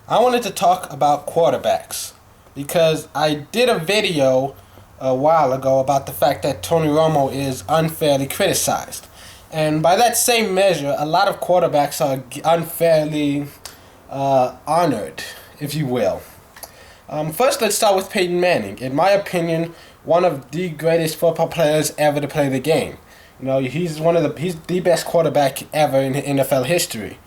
I wanted to talk about quarterbacks because I did a video a while ago about the fact that Tony Romo is unfairly criticized. And by that same measure, a lot of quarterbacks are unfairly honored, if you will. First, let's start with Peyton Manning. In my opinion, one of the greatest football players ever to play the game. He's the best quarterback ever in NFL history.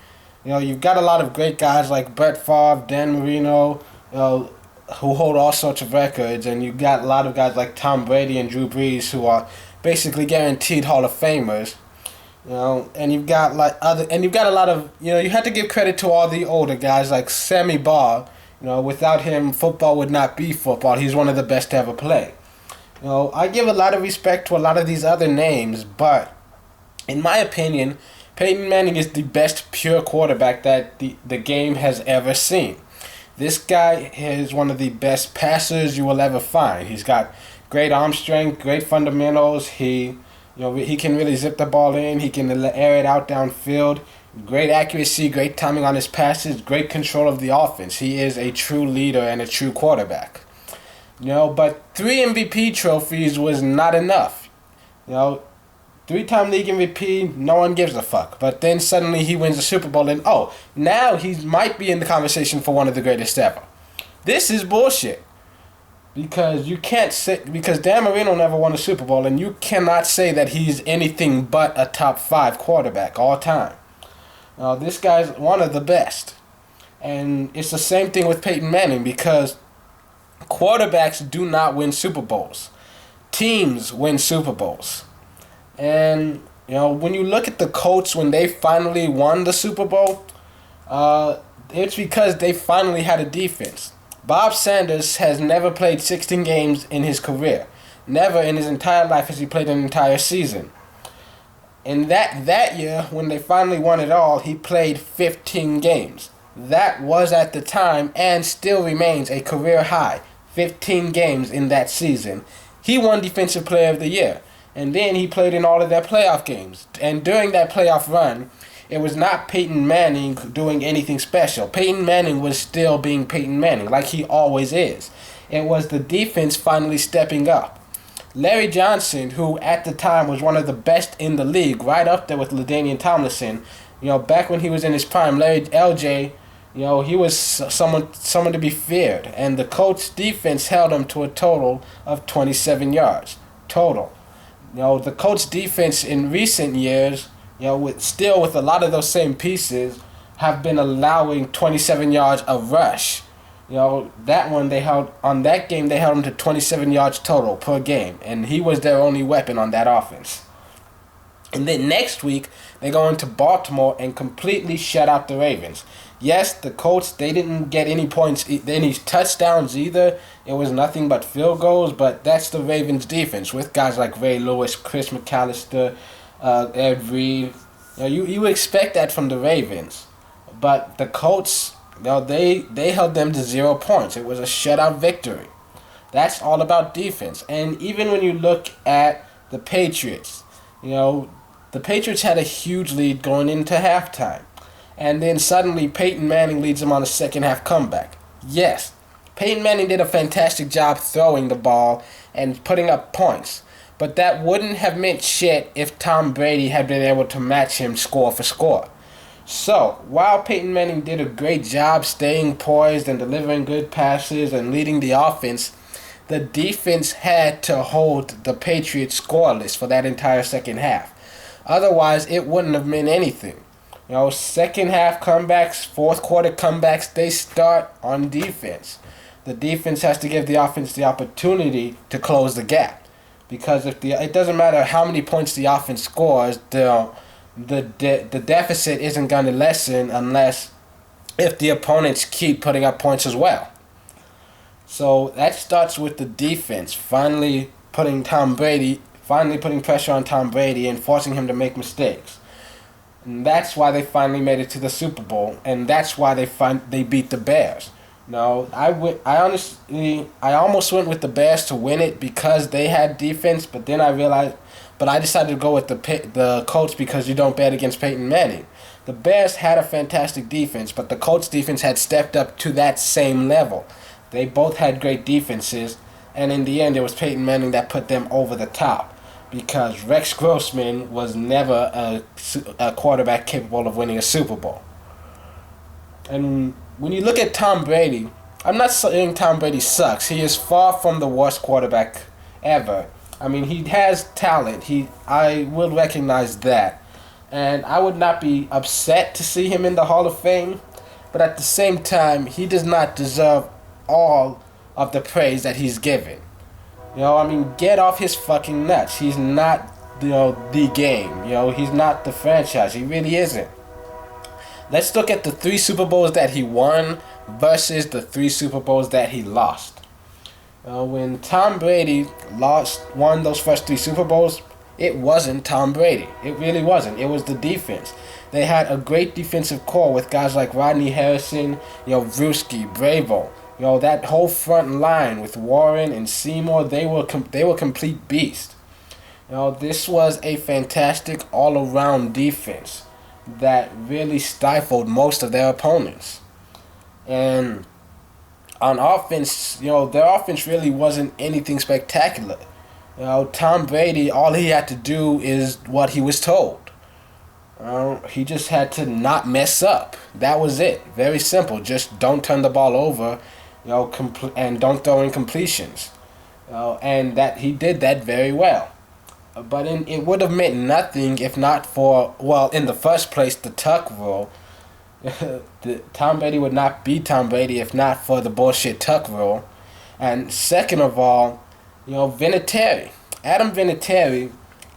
You've got a lot of great guys like Brett Favre, Dan Marino, who hold all sorts of records, and you've got a lot of guys like Tom Brady and Drew Brees who are basically guaranteed Hall of Famers. And you've got a lot of, you have to give credit to all the older guys like Sammy Barr. Without him, football would not be football. He's one of the best to ever play. I give a lot of respect to a lot of these other names, but in my opinion, Peyton Manning is the best pure quarterback that the game has ever seen. This guy is one of the best passers you will ever find. He's got great arm strength, great fundamentals. He can really zip the ball in. He can air it out downfield. Great accuracy, great timing on his passes, great control of the offense. He is a true leader and a true quarterback. But 3 MVP trophies was not enough. 3-time league MVP, no one gives a fuck. But then suddenly he wins the Super Bowl and now he might be in the conversation for one of the greatest ever. This is bullshit. Because Dan Marino never won a Super Bowl, and you cannot say that he's anything but a top 5 quarterback all time. This guy's one of the best. And it's the same thing with Peyton Manning, because quarterbacks do not win Super Bowls. Teams win Super Bowls. And, when you look at the Colts when they finally won the Super Bowl, it's because they finally had a defense. Bob Sanders has never played 16 games in his career. Never in his entire life has he played an entire season. And that year, when they finally won it all, he played 15 games. That was at the time and still remains a career high. 15 games in that season. He won Defensive Player of the Year. And then he played in all of their playoff games. And during that playoff run, it was not Peyton Manning doing anything special. Peyton Manning was still being Peyton Manning, like he always is. It was the defense finally stepping up. Larry Johnson, who at the time was one of the best in the league, right up there with LaDainian Tomlinson, back when he was in his prime, LJ, he was someone to be feared. And the Colts defense held him to a total of 27 yards. Total. The Colts defense in recent years, with a lot of those same pieces, have been allowing 27 yards of rush. That game they held him to 27 yards total per game, and he was their only weapon on that offense. And then next week, they go into Baltimore and completely shut out the Ravens. Yes, the Colts, they didn't get any points, any touchdowns either. It was nothing but field goals, but that's the Ravens' defense with guys like Ray Lewis, Chris McAllister, Ed Reed. You expect that from the Ravens. But the Colts, they held them to 0 points. It was a shutout victory. That's all about defense. And even when you look at the Patriots, the Patriots had a huge lead going into halftime. And then suddenly Peyton Manning leads them on a second half comeback. Yes, Peyton Manning did a fantastic job throwing the ball and putting up points. But that wouldn't have meant shit if Tom Brady had been able to match him score for score. So, while Peyton Manning did a great job staying poised and delivering good passes and leading the offense, the defense had to hold the Patriots scoreless for that entire second half. Otherwise, it wouldn't have meant anything. Second half comebacks, fourth quarter comebacks, they start on defense. The defense has to give the offense the opportunity to close the gap. Because it doesn't matter how many points the offense scores, the deficit isn't going to lessen if the opponents keep putting up points as well. So that starts with the defense finally putting pressure on Tom Brady and forcing him to make mistakes. And that's why they finally made it to the Super Bowl, and that's why they beat the Bears. I almost went with the Bears to win it because they had defense, but then I decided to go with the Colts because you don't bet against Peyton Manning. The Bears had a fantastic defense, but the Colts defense had stepped up to that same level. They both had great defenses, and in the end it was Peyton Manning that put them over the top, because Rex Grossman was never a quarterback capable of winning a Super Bowl. And when you look at Tom Brady, I'm not saying Tom Brady sucks. He is far from the worst quarterback ever. I mean, he has talent. I will recognize that. And I would not be upset to see him in the Hall of Fame, but at the same time, he does not deserve all of the praise that he's given. Get off his fucking nuts. He's not, the game. He's not the franchise. He really isn't. Let's look at the 3 Super Bowls that he won versus the 3 Super Bowls that he lost. When Tom Brady won those first 3 Super Bowls, it wasn't Tom Brady. It really wasn't. It was the defense. They had a great defensive core with guys like Rodney Harrison, Bruschi, Bravo. That whole front line with Warren and Seymour, they were complete beasts. This was a fantastic all-around defense that really stifled most of their opponents. And on offense, their offense really wasn't anything spectacular. Tom Brady, all he had to do is what he was told. He just had to not mess up. That was it. Very simple. Just don't turn the ball over, and don't throw incompletions. And that he did that very well. But it would have meant nothing if not for, in the first place, the tuck rule. Tom Brady would not be Tom Brady if not for the bullshit tuck rule. And second of all, Vinatieri. Adam Vinatieri,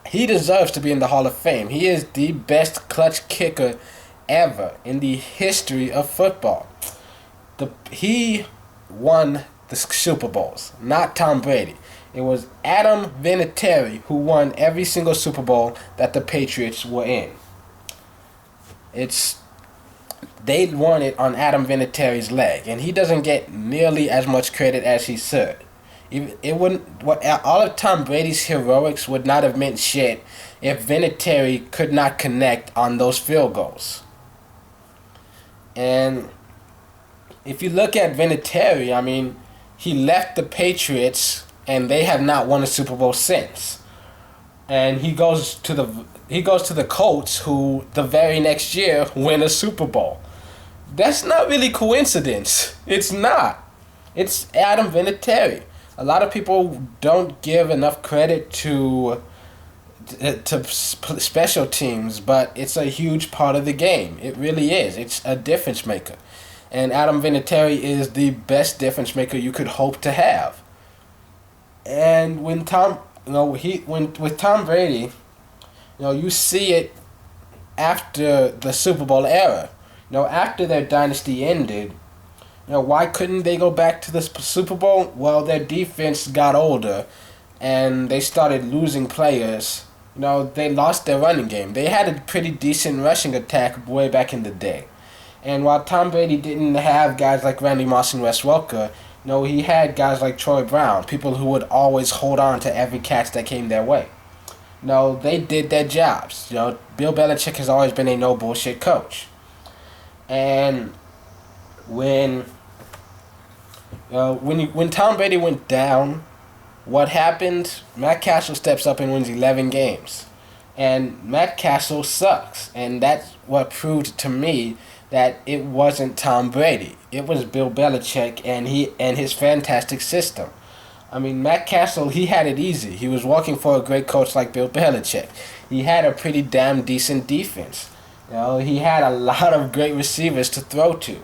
he deserves to be in the Hall of Fame. He is the best clutch kicker ever in the history of football. He won the Super Bowls, not Tom Brady. It was Adam Vinatieri who won every single Super Bowl that the Patriots were in. They won it on Adam Vinatieri's leg, and he doesn't get nearly as much credit as he should. All of Tom Brady's heroics would not have meant shit if Vinatieri could not connect on those field goals. And if you look at Vinatieri, he left the Patriots and they have not won a Super Bowl since. And he goes to the Colts, who the very next year win a Super Bowl. That's not really coincidence. It's not. It's Adam Vinatieri. A lot of people don't give enough credit to special teams, but it's a huge part of the game. It really is. It's a difference maker. And Adam Vinatieri is the best difference maker you could hope to have. And with Tom Brady, you see it after the Super Bowl era. After their dynasty ended, why couldn't they go back to the Super Bowl? Well, their defense got older, and they started losing players. They lost their running game. They had a pretty decent rushing attack way back in the day. And while Tom Brady didn't have guys like Randy Moss and Wes Welker, he had guys like Troy Brown, people who would always hold on to every catch that came their way. They did their jobs. Bill Belichick has always been a no-bullshit coach. And when Tom Brady went down, what happened? Matt Cassel steps up and wins 11 games. And Matt Cassel sucks. And that's what proved to me that it wasn't Tom Brady. It was Bill Belichick and his fantastic system. Matt Cassel, he had it easy. He was working for a great coach like Bill Belichick. He had a pretty damn decent defense. He had a lot of great receivers to throw to.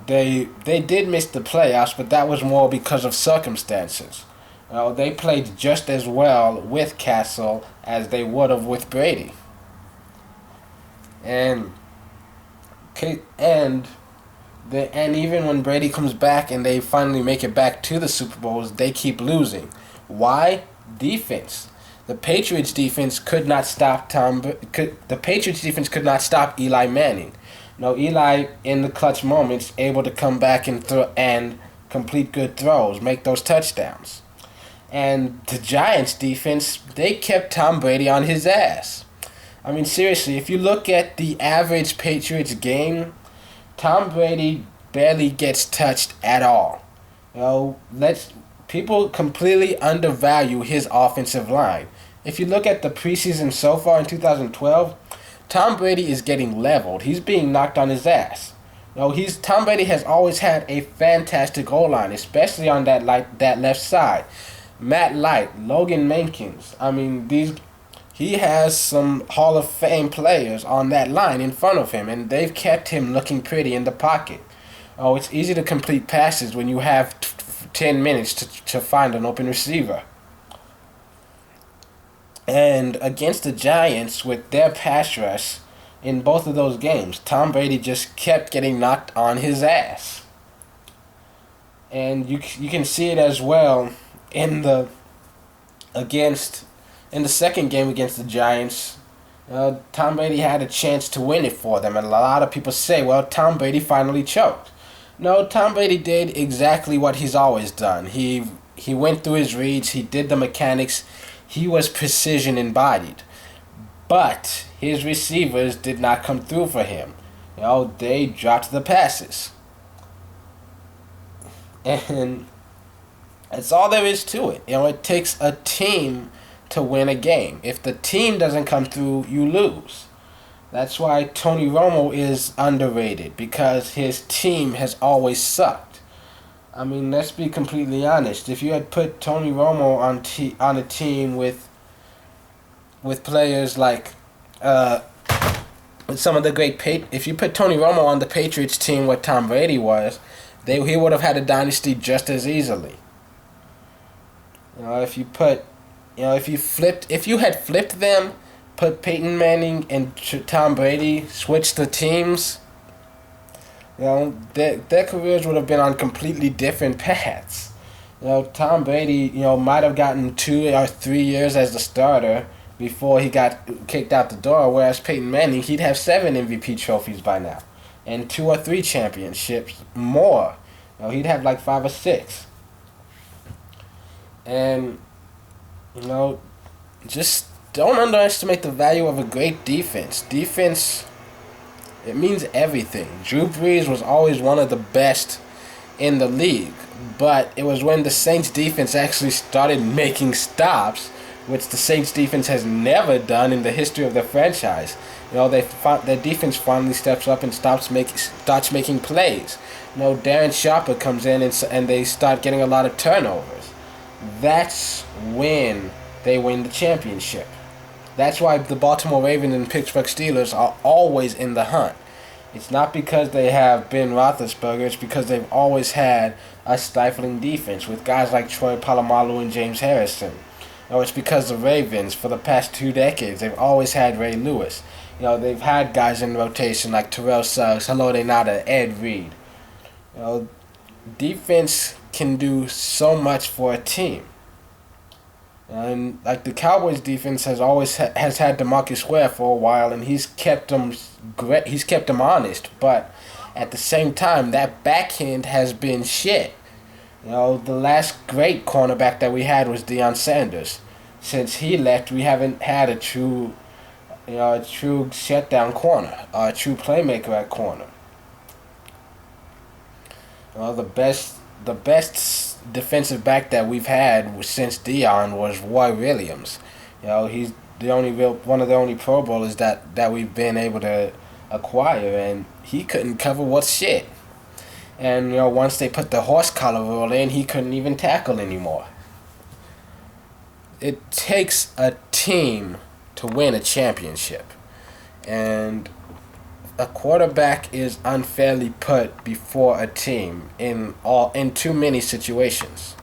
They did miss the playoffs, but that was more because of circumstances. They played just as well with Cassel as they would have with Brady. And even when Brady comes back and they finally make it back to the Super Bowls, they keep losing. Why? Defense. The Patriots defense could not stop Eli Manning. Eli in the clutch moments able to come back and complete good throws, make those touchdowns. And the Giants defense, they kept Tom Brady on his ass. I mean, seriously, if you look at the average Patriots game, Tom Brady barely gets touched at all. People completely undervalue his offensive line. If you look at the preseason so far in 2012, Tom Brady is getting leveled. He's being knocked on his ass. Tom Brady has always had a fantastic goal line, especially on that left side. Matt Light, Logan Mankins. I mean, he has some Hall of Fame players on that line in front of him, and they've kept him looking pretty in the pocket. It's easy to complete passes when you have 10 minutes to find an open receiver. And against the Giants, with their pass rush in both of those games, Tom Brady just kept getting knocked on his ass. And you can see it as well in the second game against the Giants. Tom Brady had a chance to win it for them, and a lot of people say, well, Tom Brady finally choked. No, Tom Brady did exactly what he's always done. He went through his reads, he did the mechanics, he was precision embodied. But his receivers did not come through for him. They dropped the passes. And that's all there is to it. It takes a team to win a game. If the team doesn't come through, you lose. That's why Tony Romo is underrated, because his team has always sucked. I mean, let's be completely honest. If you had put Tony Romo on a team with players like some of the if you put Tony Romo on the Patriots team where Tom Brady was, he would have had a dynasty just as easily. If you had flipped them, put Peyton Manning and Tom Brady, switched the teams, their careers would have been on completely different paths. Tom Brady, might have gotten 2 or 3 years as the starter before he got kicked out the door, whereas Peyton Manning, he'd have 7 MVP trophies by now, and 2 or 3 championships more. He'd have like 5 or 6. And, just don't underestimate the value of a great defense. Defense, it means everything. Drew Brees was always one of the best in the league, but it was when the Saints defense actually started making stops, which the Saints defense has never done in the history of the franchise. Their defense finally steps up and starts making plays. Darren Sharper comes in and they start getting a lot of turnovers. That's when they win the championship. That's why the Baltimore Ravens and Pittsburgh Steelers are always in the hunt. It's not because they have Ben Roethlisberger, it's because they've always had a stifling defense with guys like Troy Polamalu and James Harrison. It's because the Ravens, for the past 2 decades, they've always had Ray Lewis. They've had guys in rotation like Terrell Suggs, Haloti Ngata, Ed Reed. Defense can do so much for a team. And like the Cowboys defense has had DeMarcus Ware for a while, and he's kept them honest. But at the same time, that backhand has been shit. The last great cornerback that we had was Deion Sanders. Since he left, we haven't had a true shutdown corner, a true playmaker at corner. The best defensive back that we've had since Deion was Roy Williams. He's one of the only Pro Bowlers that we've been able to acquire, and he couldn't cover worth shit. And once they put the horse collar rule in, he couldn't even tackle anymore. It takes a team to win a championship, and a quarterback is unfairly put before a team in too many situations.